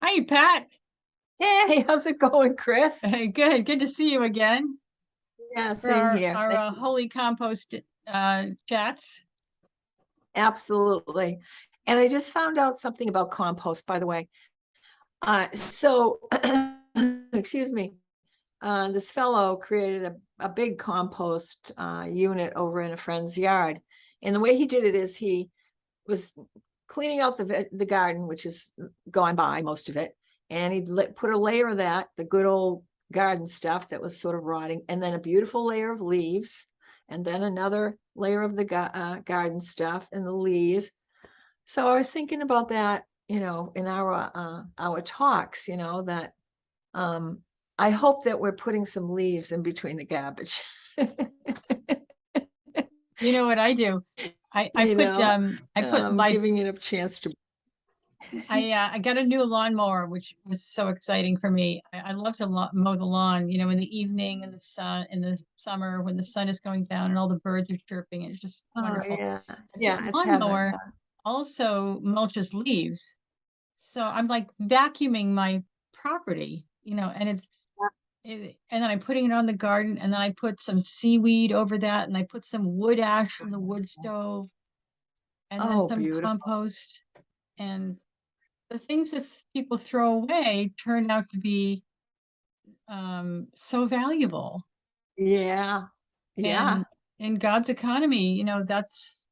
Hi, Pat. Hey, how's it going, Chris? Good to see you again Yeah, for same here. our Holy Compost chats. Absolutely. And I just found out something about compost, by the way. So, excuse me, this fellow created a big compost unit over in a friend's yard. And the way he did it is he was cleaning out the garden, which is gone by, most of it. And he put a layer of that, the good old garden stuff that was sort of rotting, and then a beautiful layer of leaves, and then another layer of the garden stuff and the leaves. So I was thinking about that, in our talks, that I hope that we're putting some leaves in between the garbage. You know what I do? I put my Giving it a chance to. I got a new lawnmower, which was so exciting for me. I love to mow the lawn, in the evening in the sun, in the summer when the sun is going down and all the birds are chirping. And it's just Oh wonderful. yeah, And this yeah, it's heaven. lawnmower also mulches leaves. So I'm like vacuuming my property, and then I'm putting it on the garden, and then I put some seaweed over that, and I put some wood ash from the wood stove, and then Oh, some beautiful. compost. And the things that people throw away turn out to be so valuable. Yeah, yeah, And in God's economy, that's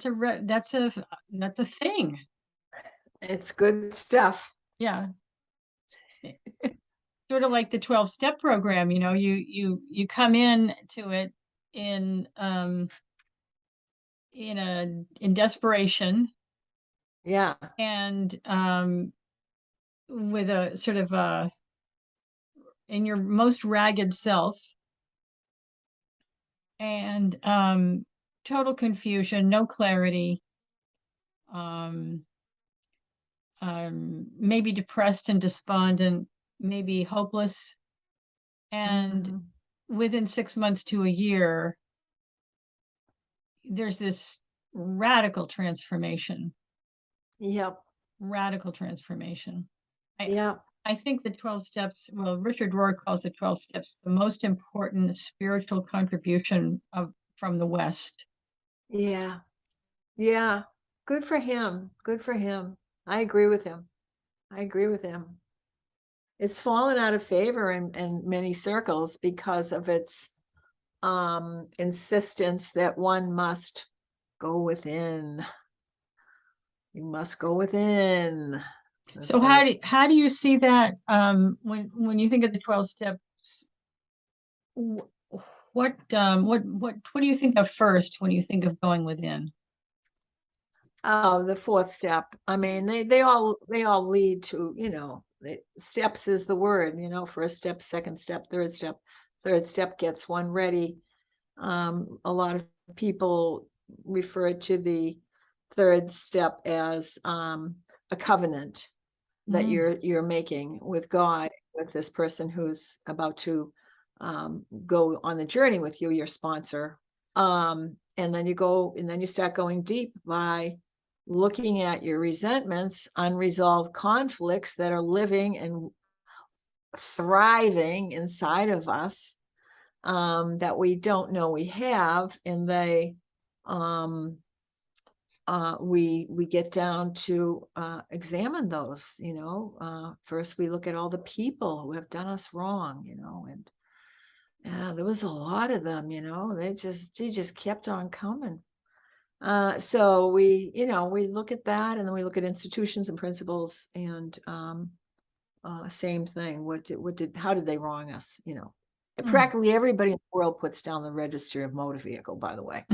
a that's a thing. it's good stuff. Yeah. Sort of like the 12-step program, you come in to it in in desperation, Yeah, and with a sort of in your most ragged self, and total confusion, no clarity, um maybe depressed and despondent, maybe hopeless. And mhm. within 6 months to a year, there's this radical transformation. Yep, Radical transformation. I yep, I think the 12 steps, well, Richard Rohr calls the 12 steps the most important spiritual contribution from the West. yeah, yeah. Good for him. Good for him. I agree with him. I agree with him. It's fallen out of favor in many circles because of its insistence that one must go within. You must go within. So It's like, how do you see that when you think of the 12 steps? What do you think of first when you think of going within? oh, the fourth step. I mean, they all lead to, steps is the word, first step, second step, third step. Third step gets one ready. A lot of people refer to the third step as a covenant that Mm. you're making with God, with this person who's about to go on the journey with you, your sponsor. And then you start going deep by looking at your resentments, unresolved conflicts that are living and thriving inside of us, that we don't know we have, and we get down to examine those. First we look at all the people who have done us wrong, and there was a lot of them. They just kept on coming. So we look at that, and then we look at institutions and principles, and same thing. How did they wrong us? Mm. Practically everybody in the world puts down the registry of motor vehicle, by the way.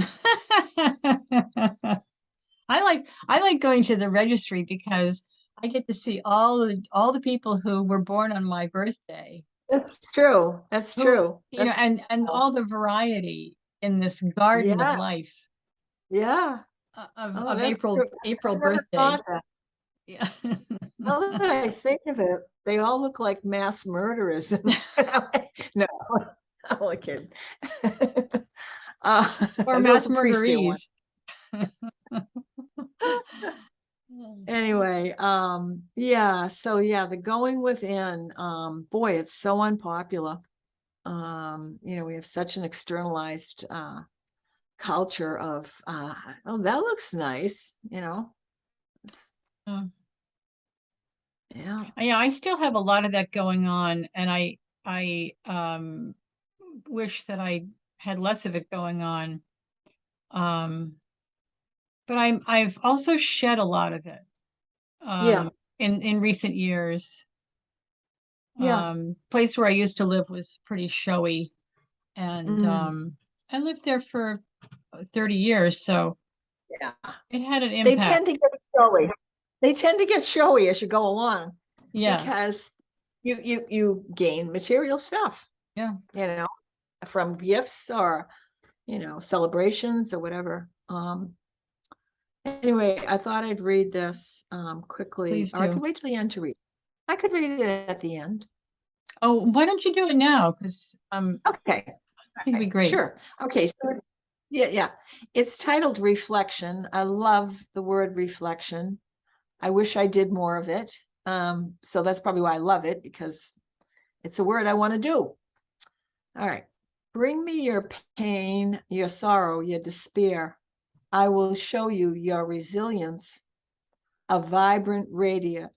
I like going to the registry because I get to see all the people who were born on my birthday, That's true. That's who, true. That's and cool. all the variety in this garden of Yeah, life, yeah. of Oh, of that's April true. I April never thought birthdays. that. Yeah. Now that I think of it, they all look like mass murderers. No, I'm only kidding. Or Those mass are priests they want. murderees. Anyway, yeah, so yeah, the going within, boy, it's so unpopular. We have such an externalized culture of oh, that looks nice, Uh, yeah. yeah, I still have a lot of that going on, and I wish that I had less of it going on. Um, but I've also shed a lot of it Yeah, in recent years. yeah. Place where I used to live was pretty showy, and Mm, I lived there for 30 years, so yeah. it had an They impact. tend to get showy. They tend to get showy as you go along Yeah, because you gain material stuff, yeah. you know, from gifts or, celebrations or whatever. Anyway, I thought I'd read this quickly, Please or I do. could wait till the end to read. I could read it at the end. Oh, why don't you do it now? Because Okay. I think it'd be Okay, great. sure. Okay, so yeah. It's titled Reflection. I love the word reflection. I wish I did more of it. So that's probably why I love it, because it's a word I want to do. All right. Bring me your pain, your sorrow, your despair. I will show you your resilience, a vibrant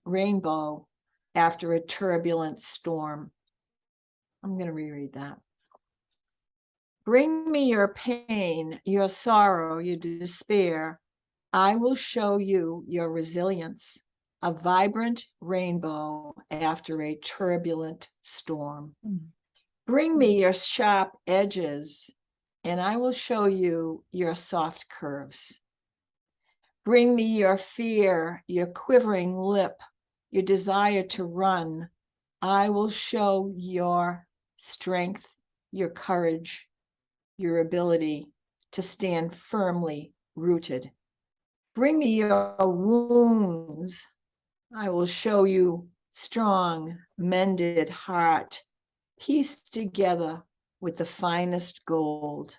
rainbow after a turbulent storm. I'm going to reread that. Bring me your pain, your sorrow, your despair. I will show you your resilience, a vibrant rainbow after a turbulent storm. Mm. Bring me your sharp edges, and I will show you your soft curves. Bring me your fear, your quivering lip, your desire to run. I will show your strength, your courage, your ability to stand firmly rooted. Bring me your wounds. I will show you strong, mended heart, pieced together with the finest gold.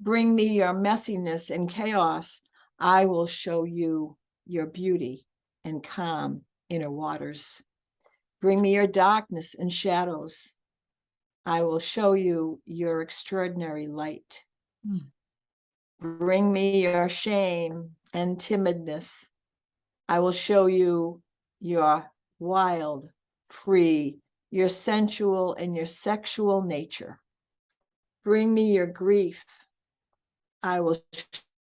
Bring me your messiness and chaos. I will show you your beauty and calm inner waters. Bring me your darkness and shadows. I will show you your extraordinary light. Mm. Bring me your shame and timidness. I will show you your wild, free, your sensual and your sexual nature. Bring me your grief. I will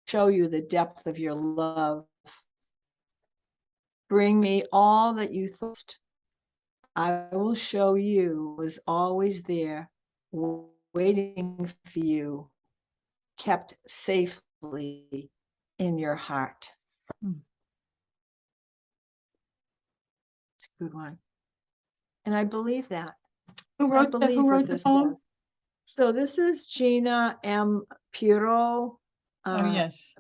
show you the depth of your love. Bring me all that you thirst. I will show you was always there, waiting for you, kept safely in your heart. Mm. It's a good one. And I believe that. Who I wrote the Who believe what wrote the this poem? says. So this is Gina M. Puro. Oh, yes.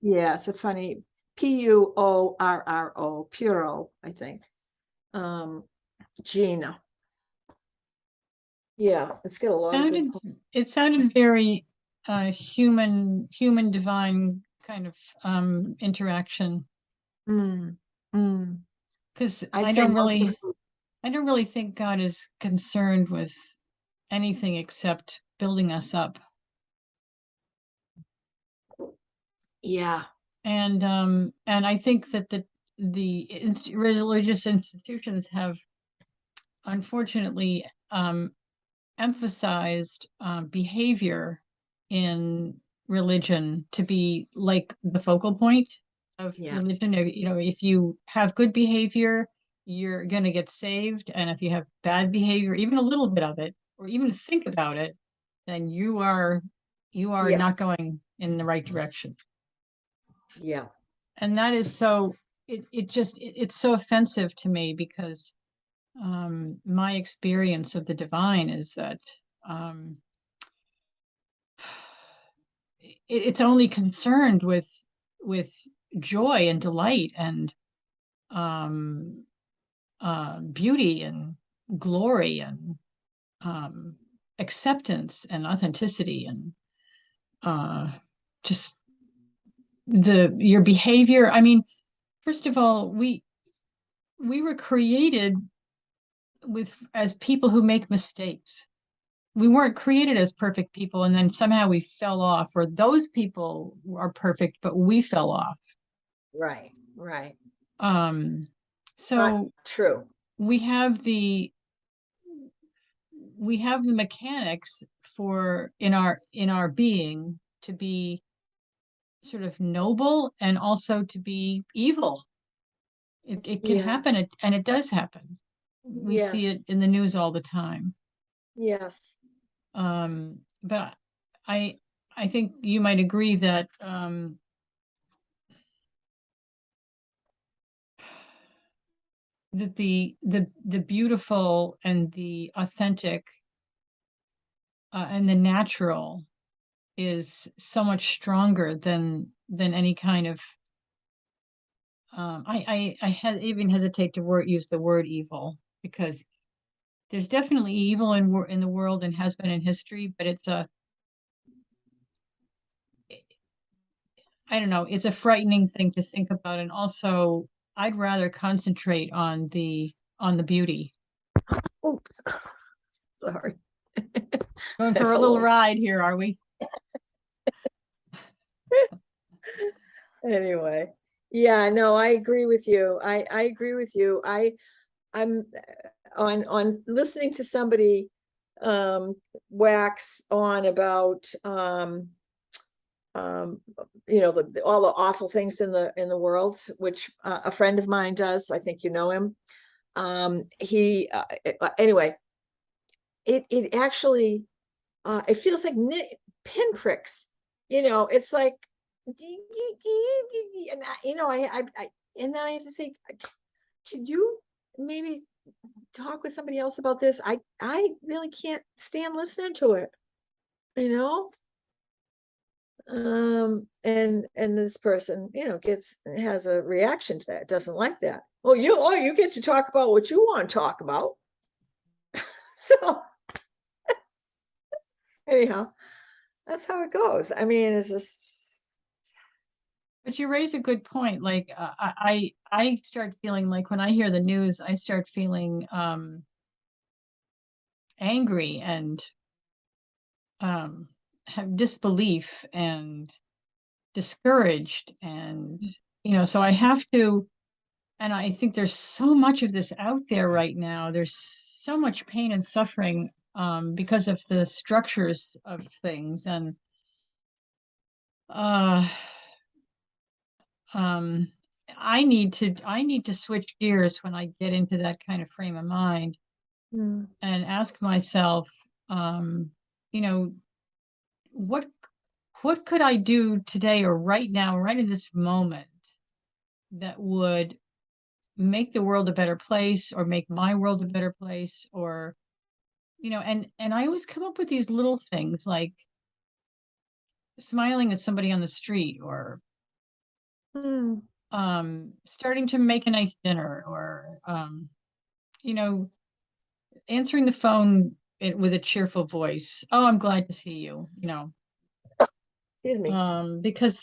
Yeah, it's a funny Puorro, Puro, I think. Gina. Yeah, it's got a lot of good. Sounded it sounded very human divine kind of interaction, Mm, mm. because I'd say most of I don't really think God is concerned with anything except building us up. yeah, And I think that religious institutions have unfortunately emphasized behavior in religion to be like the focal point of yeah, religion. If you have good behavior, you're going to get saved. And if you have bad behavior, even a little bit of it, or even think about it, then you are yeah, not going in the right direction. yeah, And that is so, it's so offensive to me because my experience of the divine is that um, it's only concerned with joy and delight and um, beauty and glory and um, acceptance and authenticity and uh, just your behavior. I mean, first of all, we were created with as people who make mistakes. We weren't created as perfect people, and then somehow we fell off, or those people are perfect, but we fell off. Right, right. Um, Not so true. we have the we have the mechanics for in our being to be sort of noble and also to be evil. It can happen, Yes, and it does happen. We see it yes, in the news all the time. yes. But I I think you might agree that that the beautiful and the authentic and the natural is so much stronger than any kind of I had even hesitate to use the word evil because there's definitely evil in the world and has been in history, but it's a I don't know, it's a frightening thing to think about, and also I'd rather concentrate on the beauty. Oops, sorry. Going I for a fell little over. ride here, are we? Anyway, yeah, no, I agree with you. I agree with you. I'm on listening to somebody wax on about um all the awful things in the world, which a friend of mine does. I think you know him. He anyway, it actually it feels like pinpricks. It's like, and I and then I have to say, can you maybe talk with somebody else about this? I really can't stand listening to it, you know. And this person, has a reaction to that, doesn't like that. Well, you get to talk about what you want to talk about. So anyhow, that's how it goes. I mean, it's just, But you raise a good point. Like I start feeling like when I hear the news, I start feeling angry and have disbelief and discouraged, and so I have to. And I think there's so much of this out there right now. There's so much pain and suffering because of the structures of things, and uh, um, I need to switch gears when I get into that kind of frame of mind mm, and ask myself, um, you know, what what could I do today or right now, right in this moment, that would make the world a better place or make my world a better place, or and I always come up with these little things like smiling at somebody on the street, or mm, starting to make a nice dinner, or you know answering the phone with a cheerful voice. Oh, I'm glad to see you. excuse me. Because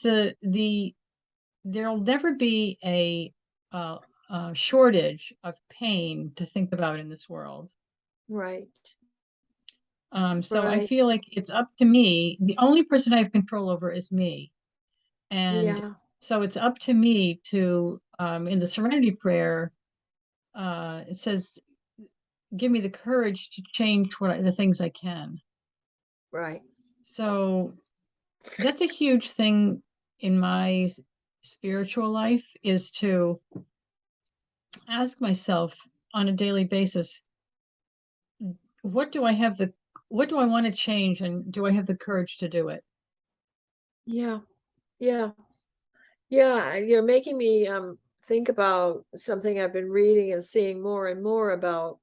there'll never be uh, a shortage of pain to think about in this world. Right, So I right. feel like it's up to me. The only person I have control over is me. And Yeah, so it's up to me to, in the Serenity Prayer, it says, give me the courage to change the things I can. right. So that's a huge thing in my spiritual life, is to ask myself on a daily basis, what do I have the, what do I want to change, and do I have the courage to do it? Yeah, yeah, yeah. You're making me think about something I've been reading and seeing more and more about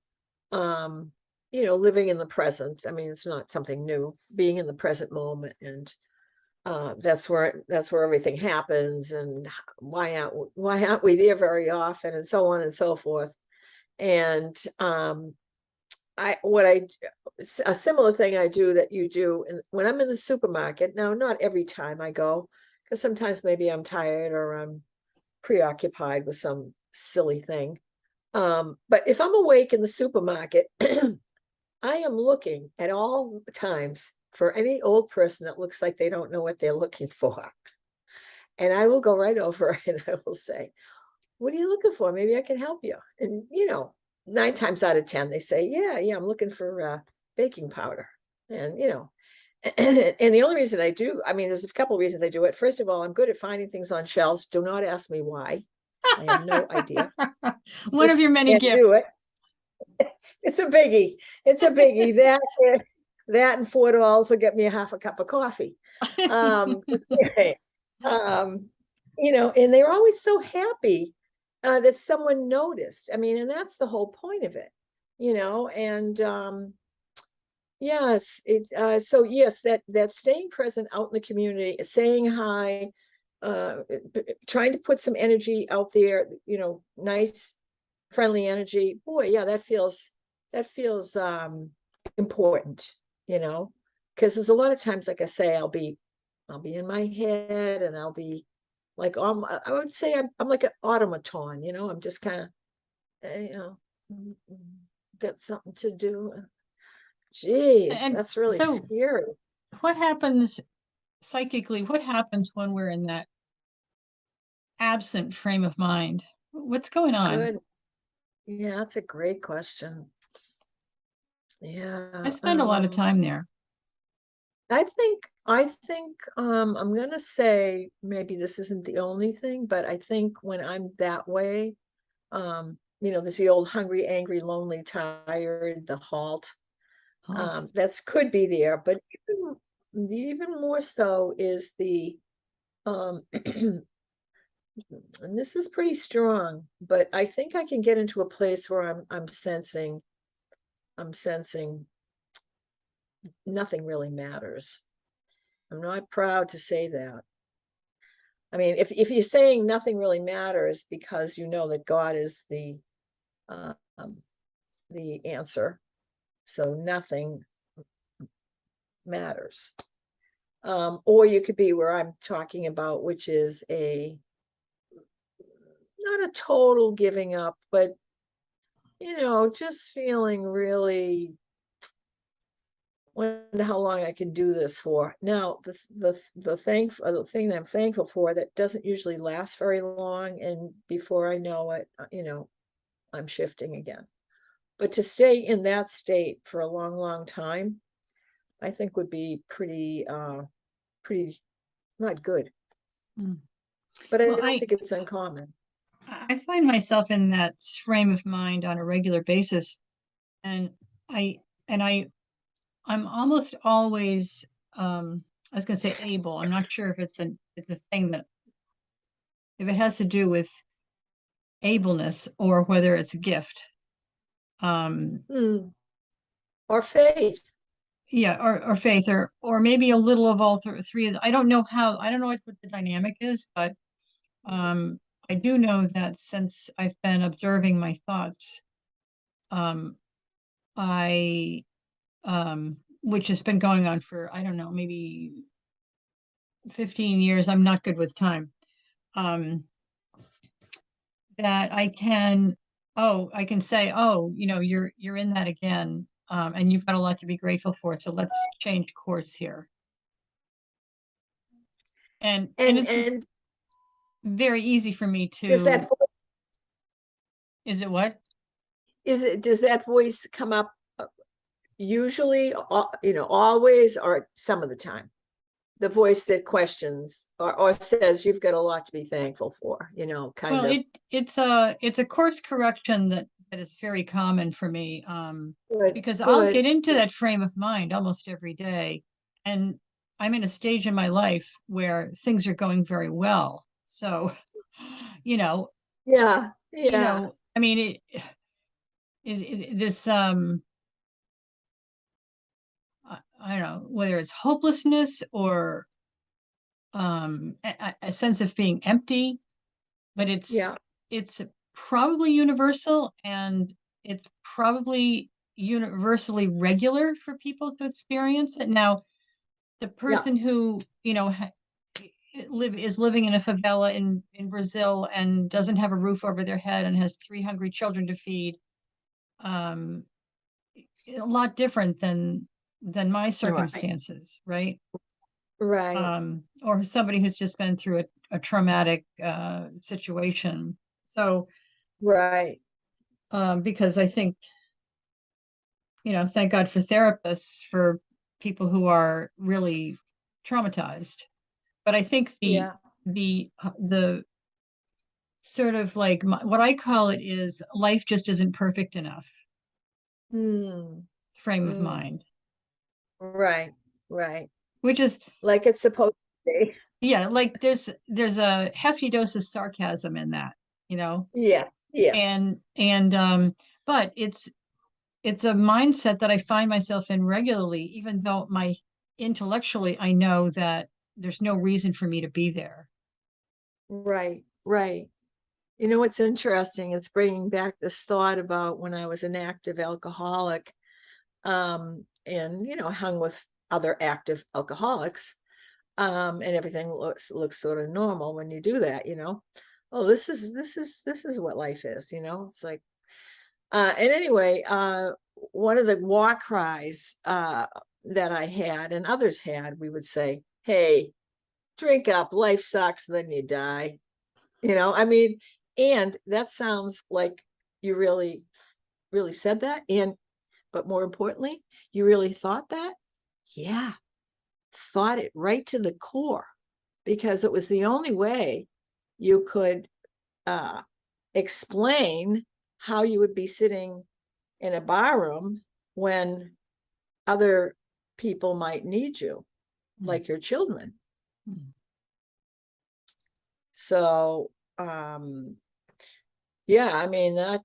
um living in the present. I mean, it's not something new, being in the present moment, and that's where everything happens, and why aren't we there very often, and so on and so forth. And I what I a similar thing I do that you do, and when I'm in the supermarket now, not every time I go, because sometimes maybe I'm tired or I'm preoccupied with some silly thing. But if I'm awake in the supermarket, I am looking at all times for any old person that looks like they don't know what they're looking for. And I will go right over and I will say, what are you looking for? Maybe I can help you. And, 9 times out of 10, they say, yeah, I'm looking for baking powder. And, and the only reason I do, I mean, there's a couple of reasons I do it. First of all, I'm good at finding things on shelves. Do not ask me why. I have no idea. One of Just your many can't do gifts. it. It's a biggie. It's a biggie. That and $4 will get me a half a cup of coffee. Um, um, and they're always so happy that someone noticed. I mean, and that's the whole point of it, and yes, so yes, that staying present out in the community, saying hi, trying to put some energy out there, nice, friendly energy. Boy, yeah, that feels important, because there's a lot of times, like I say, I'll be in my head and I'll be like, I would say I'm like an automaton, I'm just kind of, mm, got something to do. Jeez, And that's really so scary. what happens psychically? What happens when we're in that absent frame of mind? What's going on? Good. Yeah, that's a great question. I Yeah. spend a lot of time there. I think I'm gonna say maybe this isn't the only thing, but I think when I'm that way, there's the old hungry, angry, lonely, tired, the halt. Halt. That's could be there, but even more so is the um and this is pretty strong, but I think I can get into a place where I'm sensing nothing really matters. I'm not proud to say that. I mean, if you're saying nothing really matters because you know that God is um, the answer, so nothing matters. Or you could be where I'm talking about, which is not a total giving up, but just feeling really wonder how long I can do this for. Now, the thing that I'm thankful for that doesn't usually last very long, and before I know it, I'm shifting again. But to stay in that state for a long, long time, I think would be pretty not good. Mm. But I Well, don't think it's uncommon. I find myself in that frame of mind on a regular basis, and I and I'm almost always I was going to say able. I'm not sure if it's a thing that if it has to do with ableness or whether it's a gift. Um, Hmm. Or faith. yeah, or faith, or maybe a little of all three of I don't know I don't know what the dynamic is, but um, I do know that since I've been observing my thoughts, um, I which has been going on for I don't know, maybe 15 years. I'm not good with time. Um, that I can say, oh, you're in that again, and you've got a lot to be grateful for. So let's change course here. And And it's and very easy for me does that to, is it what? does that voice come up usually, always, or some of the time? The voice that questions or says you've got a lot to be thankful for, kind Well, of. it's a course correction that is very common for me, Good, because I'll good. get into that frame of mind almost every day, and I'm in a stage in my life where things are going very well. So, you know, Yeah, yeah, I mean, this I don't know whether it's hopelessness or a sense of being empty, but yeah, it's probably universal, and it's probably universally regular for people to experience it. Now, the yeah. person who is living in a favela in Brazil and doesn't have a roof over their head and has three hungry children to feed. Um, a lot different than my Right. circumstances, right? Right. Or somebody who's just been through a traumatic situation. So, Right. because I think, thank God for therapists for people who are really traumatized. But I think Yeah. the sort of like what I call it is life just isn't perfect enough Hmm. frame of Hmm. mind, Right. Right. which is, Like it's supposed to be. yeah, like there's a hefty dose of sarcasm in that, you know, Yes. Yes. and but it's a mindset that I find myself in regularly, even though my intellectually I know that there's no reason for me to be there. Right. Right. You know what's interesting? It's bringing back this thought about when I was an active alcoholic, and hung with other active alcoholics, and everything looks sort of normal when you do that. Oh, this is what life is. It's like, and anyway, one of the war cries that I had and others had, we would say, "Hey, drink up. Life sucks, then you die." I mean, and that sounds like you really, really said that. But more importantly, you really thought that? Yeah, thought it right to the core, because it was the only way you could uh, explain how you would be sitting in a bar room when other people might need you, Mm. like your children. Mm. So, yeah, I mean that,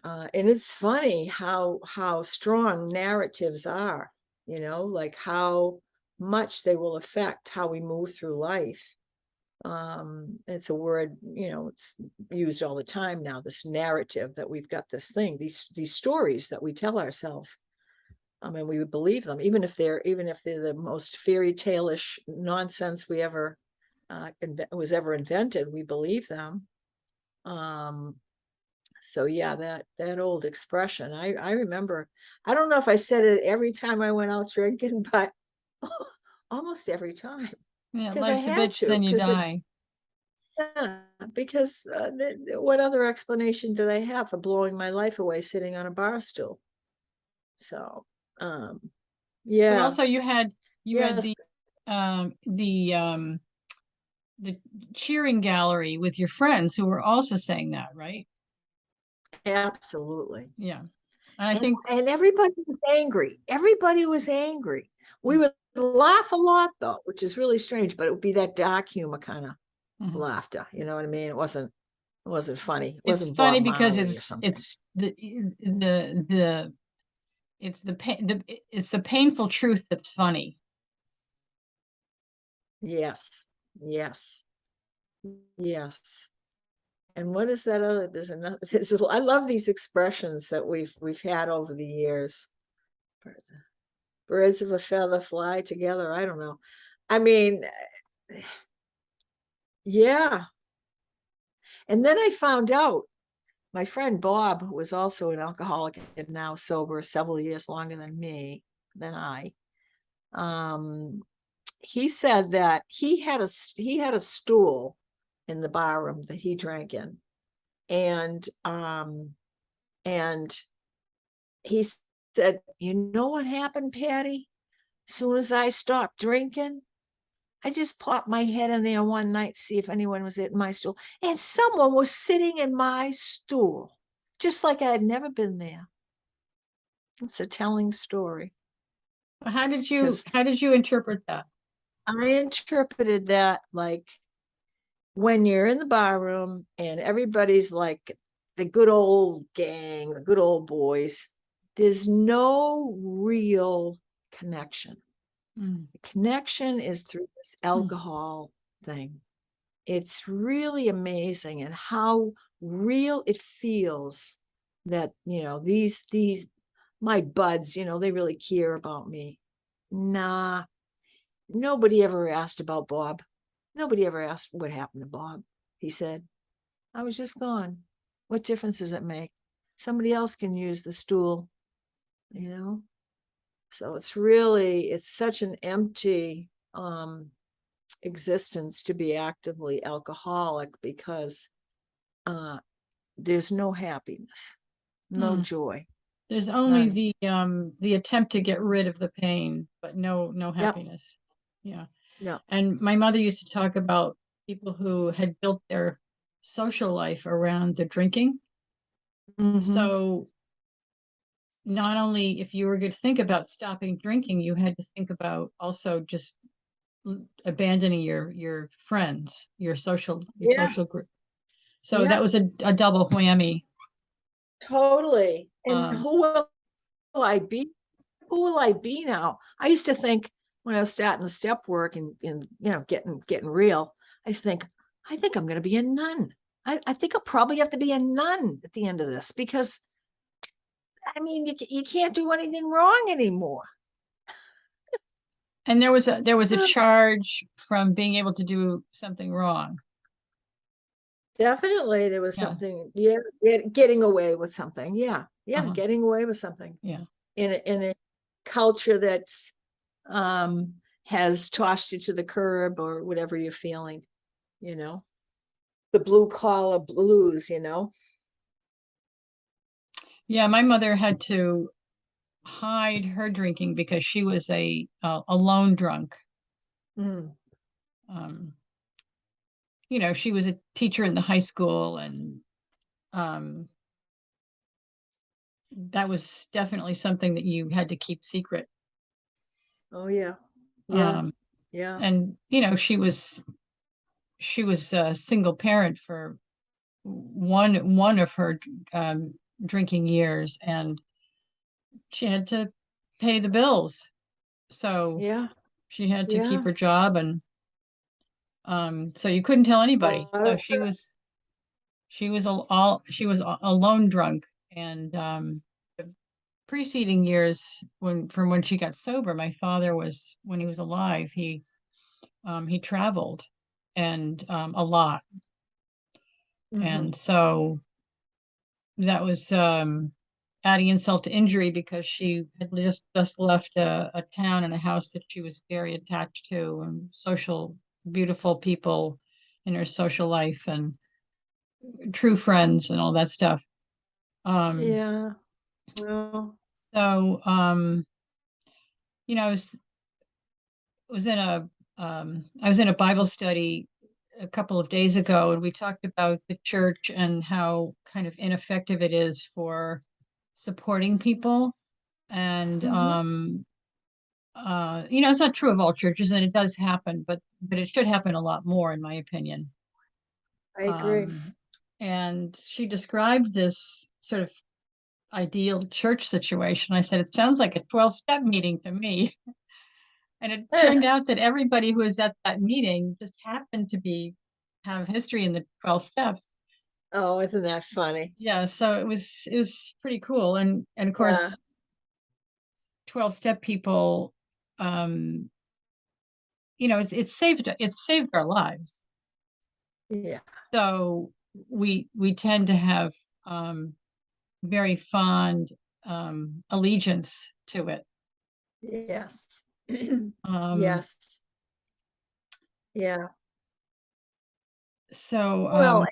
and it's funny how strong narratives are, like how much they will affect how we move through life. It's a word, it's used all the time now, this narrative, that we've got this thing, these stories that we tell ourselves. And we would believe them, even if they're the most fairy tale-ish nonsense we ever was ever invented, we believe them. Um, so yeah, that old expression, I remember. I don't know if I said it every time I went out drinking, but almost every time, Yeah, because I life's a had bitch, to, then you because die. yeah, because what other explanation did I have for blowing my life away sitting on a bar stool? So, um, But yeah, also you had yes, the cheering gallery with your friends who were also saying that, right? absolutely. Yeah. And I And think and everybody was angry. Everybody was angry. We would laugh a lot though, which is really strange, but it would be that dark humor kind of mhm. laughter. You know what I mean? It wasn't funny. It It's wasn't funny Bob because Marley or something. the it's the painful truth that's funny. Yes. Yes. Yes. And what is that other? There's another. I love these expressions that we've had over the years. Birds of a feather fly together. I don't know. I mean, yeah. And then I found out my friend Bob, who was also an alcoholic and now sober several years longer than I, um, he said that he had a stool in the bar room that he drank in, and and he said, "You know what happened, Patty? As soon as I stopped drinking, I just popped my head in there one night to see if anyone was at my stool, and someone was sitting in my stool, just like I had never been there." It's a telling story, How did you because how did you interpret that? I interpreted that like when you're in the bar room and everybody's like the good old gang, the good old boys, there's no real connection. Mm. The connection is through this Mm. alcohol thing. It's really amazing, and how real it feels that, these my buds, they really care about me. Nah, nobody ever asked about Bob. Nobody ever asked what happened to Bob. He said, I was just gone. What difference does it make? Somebody else can use the stool, you know? So it's such an empty existence to be actively alcoholic, because there's no happiness, no Hmm. joy, There's only none. the attempt to get rid of the pain, but no Yep. happiness. Yeah. Yeah. And my mother used to talk about people who had built their social life around the drinking. Mm-hmm. So not only if you were going to think about stopping drinking, you had to think about also just abandoning your friends, your Yeah. social group. So that Yeah. was a double whammy. Totally. And Um, who will I be? Who will I be now? I used to think, when I was starting the step work and getting real, I used to think, I think I'm going to be a nun. I think I'll probably have to be a nun at the end of this, because I mean, you can't do anything wrong anymore. and there was a charge from being able to do something wrong. Definitely, there was Yeah. something. Yeah, getting away with something. Yeah, yeah, Uh-huh. getting away with something Yeah. in a culture that's um has tossed you to the curb, or whatever you're feeling. You know, the blue collar blues. Yeah, my mother had to hide her drinking because she was a lone drunk. Mm. Um, she was a teacher in the high school, and um, that was definitely something that you had to keep secret. Oh yeah, yeah, Um, yeah. and she was a single parent for one of her drinking years, and she had to pay the bills, so Yeah, she had to keep yeah. her job, and so you couldn't tell anybody. So Uh, she was a lone drunk, and the preceding years from when she got sober, my father was when he was alive, he traveled and a lot, mhm. and so that was adding insult to injury because she had just left a town and a house that she was very attached to, and social, beautiful people in her social life, and true friends and all that stuff. Um, Yeah. Well, so I was in a I was in a Bible study a couple of days ago, and we talked about the church and how kind of ineffective it is for supporting people. And mhm. it's not true of all churches, and it does happen, but it should happen a lot more, in my opinion. I agree. Um, and she described this sort of ideal church situation. I said, it sounds like a 12-step meeting to me. And it turned out that everybody who was at that meeting just happened to have history in the 12 steps. Oh, isn't that funny? Yeah, so it was pretty cool. And of Yeah, course, 12-step people, um, it's saved our lives. yeah, So we tend to have um very fond allegiance to it. yes. Um, Yes, yeah. so Well,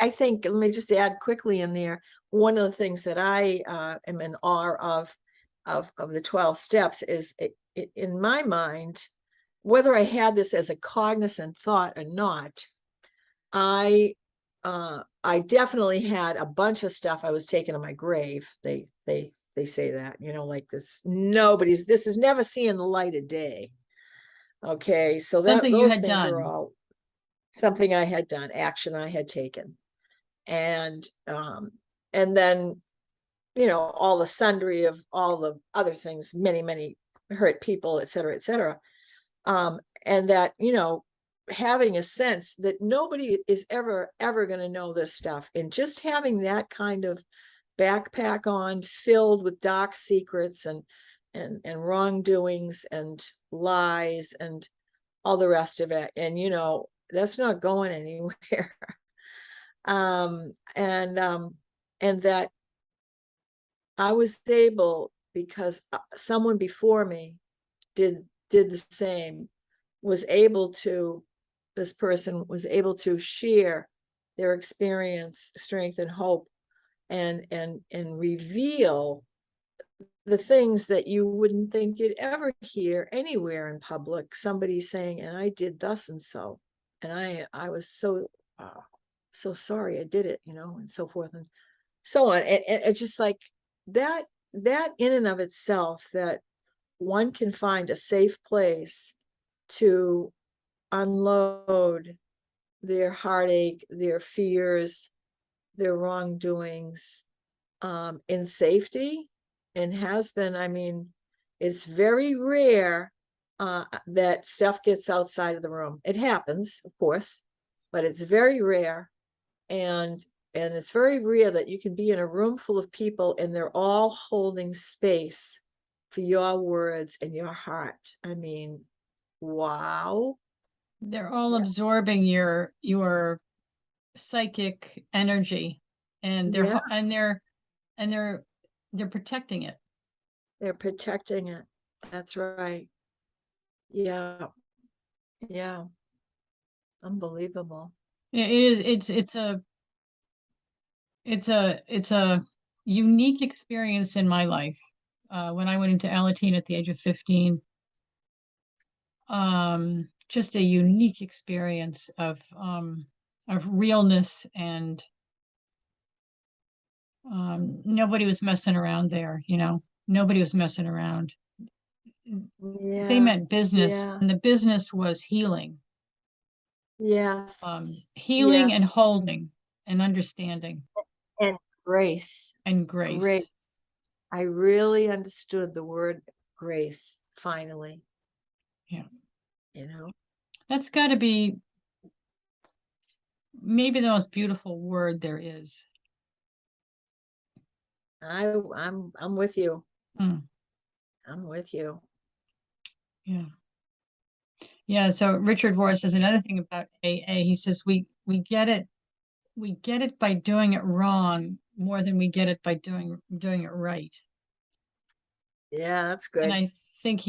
I think, let me just add quickly in there, one of the things that I am in awe of the 12 steps is, in my mind, whether I had this as a cognizant thought or not, I definitely had a bunch of stuff I was taking to my grave. They say that, like this is never seeing the light of day. Okay, so something you those had things are done. all something I had done, action I had taken. And then, all the sundry of all the other things, many, many hurt people, et cetera, et cetera. And that, having a sense that nobody is ever going to know this stuff, and just having that kind of backpack on, filled with dark secrets and wrongdoings and lies and all the rest of it. And, that's not going anywhere. um, and, um, and that I was able, because someone before me did the same, was able to, this person was able to share their experience, strength, and hope, and reveal the things that you wouldn't think you'd ever hear anywhere in public. Somebody saying, and I did thus and so, and I was so sorry I did it, and so forth and so on. And it's just like that in and of itself, that one can find a safe place to unload their heartache, their fears, their wrongdoings, in safety, and has been. I mean, it's very rare that stuff gets outside of the room. It happens, of course, but it's very rare. And it's very rare that you can be in a room full of people and they're all holding space for your words and your heart. I mean, wow. They're all Yeah. absorbing your psychic energy, and Yeah, and they're protecting it. they're protecting it. That's right. Yeah. Yeah. Unbelievable. It is it's a unique experience in my life. When I went into Alateen at the age of 15, just a unique experience of realness, and nobody was messing around there, nobody was messing around. They Yeah. meant business, Yeah. and the business was healing. Yes. Healing Yeah. and holding and understanding And grace. and grace. Grace. I really understood the word grace finally, Yeah. you know. That's got to be maybe the most beautiful word there is. I'm with you. Mm, I'm with you. yeah. Yeah. So Richard Rohr says another thing about AA. He says we get it by doing it wrong more than we get it by doing it right. Yeah, that's And good. I think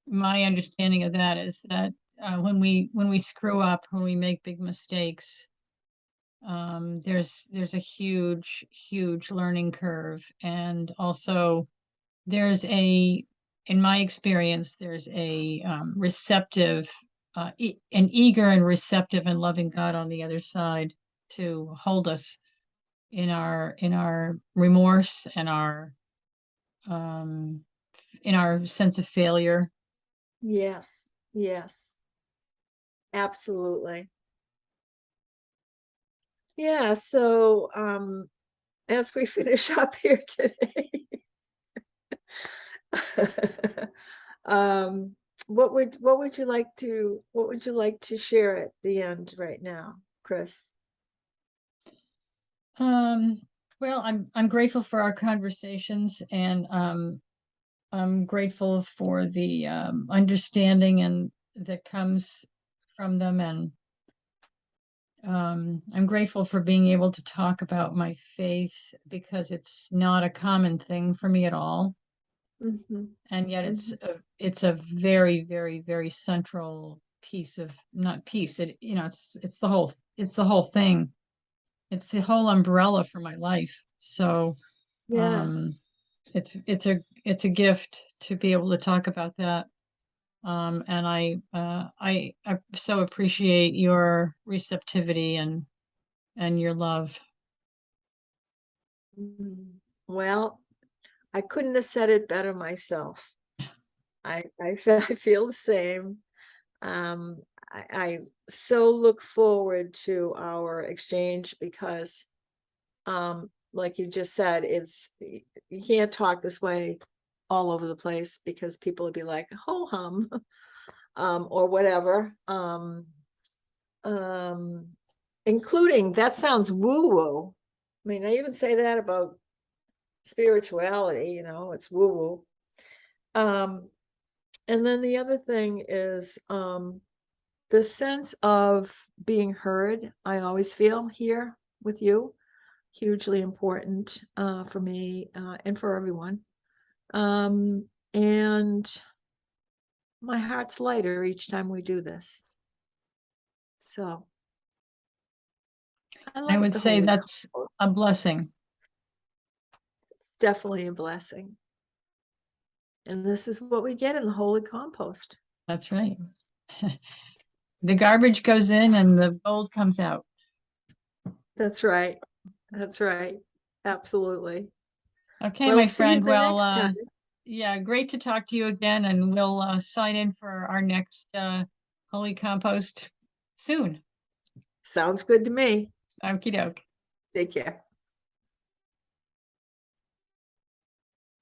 my understanding of that is that when we screw up, when we make big mistakes, there's a huge learning curve, and also there's in my experience, there's a receptive, an eager and receptive and loving God on the other side to hold us in our remorse and our um, in our sense of failure. Yes. Yes. Absolutely. Yeah, so as we finish up here today, um what would you like to share at the end right now, Chris? Um, well, I'm grateful for our conversations, and I'm grateful for the understanding and that comes from them, and I'm grateful for being able to talk about my faith, because it's not a common thing for me at all, Mhm. and yet Mhm. it's a very central piece of, not piece, it's the whole thing. It's the whole umbrella for my life. So Yeah. um, it's a gift to be able to talk about that. And I so appreciate your receptivity and your love. Mm. Well, I couldn't have said it better myself. I feel the same. Um, I so look forward to our exchange because, like you just said, you can't talk this way all over the place because people would be like, ho hum, or whatever. Um, Including, that sounds woo woo. I mean, I even say that about spirituality, it's woo woo. And then the other thing is, the sense of being heard, I always feel here with you, hugely important for me and for everyone. And my heart's lighter each time we do this. So I I love would the say Holy that's Compost. a blessing. It's definitely a blessing. And this is what we get in the Holy Compost. That's right. The garbage goes in and the gold comes out. That's right. That's right. Absolutely. Okay, Well, my see you friend. the Well, next time. yeah, great to talk to you again, and we'll sign in for our next Holy Compost soon. Sounds good to me. Okie doke. Take care.